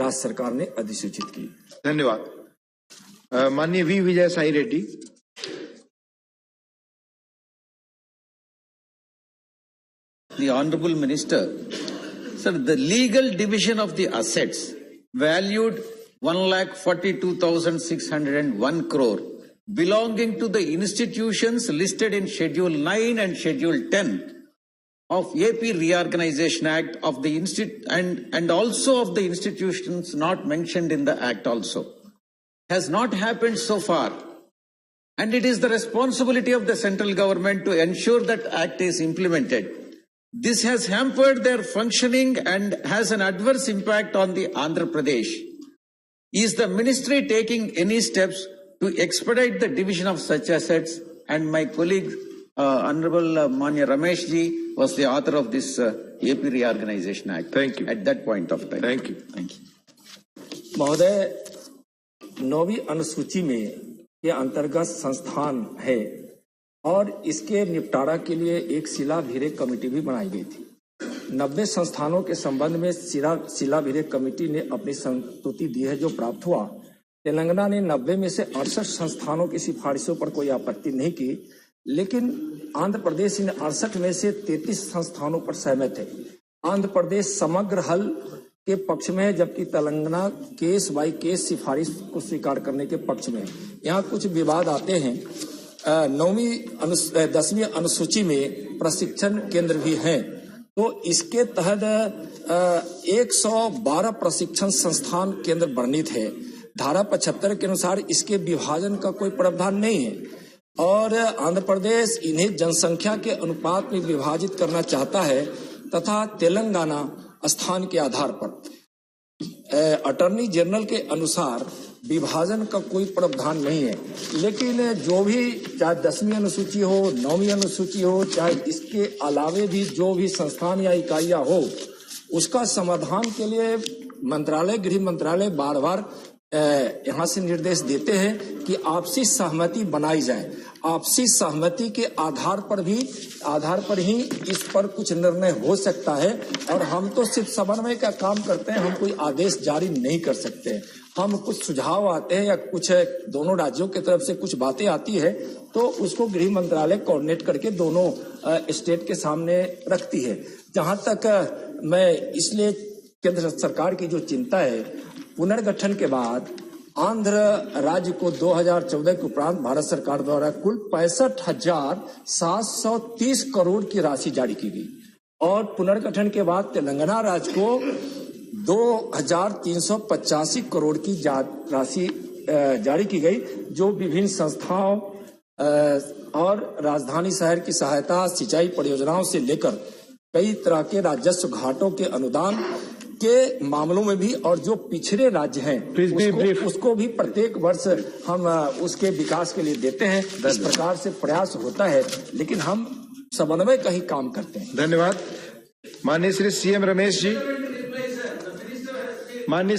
राज्य सरकार ने अधिसूचित की। धन्यवाद। माननीय V Vijay Sai Reddy. The Honorable Minister, sir, the legal division of the assets valued 1,42,601 crore belonging to the institutions listed in Schedule 9 and Schedule 10 of AP Reorganization Act of the and also of the institutions not mentioned in the Act also has not happened so far. And it is the responsibility of the central government to ensure that Act is implemented. This has hampered their functioning and has an adverse impact on the Andhra Pradesh. Is the ministry taking any steps to expedite the division of such assets? And my colleague, Honorable Manya Ramesh ji, was the author of this AP Reorganization Act. Thank you. At that point of time. Thank you. Thank you. महोदय, 9वीं अनुसूची में के अंतर्गत संस्थान है और इसके निपटारा के लिए एक शिलाभिरेख कमेटी भी बनाई गई थी। 90 संस्थानों के संबंध में शिलाभिरेख कमेटी ने अपनी संस्तुति दी है जो प्राप्त हुआ। तेलंगाना ने 90 में से 68 संस्थानों की सिफारिशों पर कोई आपत्ति नहीं की, लेकिन आंध्र प्रदेश इन 68 में से 33 संस्थानों पर सहमत है। आंध्र प्रदेश समग्र हल के पक्ष में है, जबकि तेलंगाना केस बाई केस सिफारिश को स्वीकार करने के पक्ष में है। यहाँ कुछ विवाद आते हैं। 10वीं अनुसूची में प्रशिक्षण केंद्र भी हैं, तो इसके तहत 112 प्रशिक्षण संस्थान केंद्र वर्णित है। धारा 75 के अनुसार इसके विभाजन का कोई प्रावधान नहीं है और आंध्र प्रदेश इन्हें जनसंख्या के अनुपात में विभाजित करना चाहता है तथा तेलंगाना स्थान के आधार पर। अटॉर्नी जनरल के अनुसार विभाजन का कोई प्रावधान नहीं है, लेकिन जो भी चाहे 10वीं अनुसूची हो, 9वीं अनुसूची हो, चाहे इसके अलावे भी जो भी संस्थान या इकाइयां हो, उसका समाधान के लिए मंत्रालय, गृह मंत्रालय बार बार यहाँ से निर्देश देते हैं कि आपसी सहमति बनाई जाए। आपसी सहमति के आधार पर ही इस पर कुछ निर्णय हो सकता है और हम तो सिर्फ समन्वय का काम करते हैं, हम कोई आदेश जारी नहीं कर सकते हैं। हम कुछ सुझाव आते हैं या कुछ दोनों राज्यों की तरफ से कुछ बातें आती है तो उसको गृह मंत्रालय कोऑर्डिनेट करके दोनों स्टेट के सामने रखती है। जहां तक मैं इसलिए केंद्र सरकार की जो चिंता है, पुनर्गठन के बाद आंध्र राज्य को 2014 के उपरांत भारत सरकार द्वारा कुल 65,730 करोड़ की राशि जारी की गई और पुनर्गठन के बाद तेलंगाना राज्य को 2,385 करोड़ की राशि जारी की गई, जो विभिन्न संस्थाओं और राजधानी शहर की सहायता, सिंचाई परियोजनाओं से लेकर कई तरह के राजस्व घाटों के अनुदान के मामलों में भी और जो पिछड़े राज्य हैं उसको भी प्रत्येक वर्ष हम उसके विकास के लिए देते हैं। इस प्रकार से प्रयास होता है, लेकिन हम समन्वय का ही काम करते हैं। धन्यवाद। माननीय श्री सीएम रमेश जी। माननीय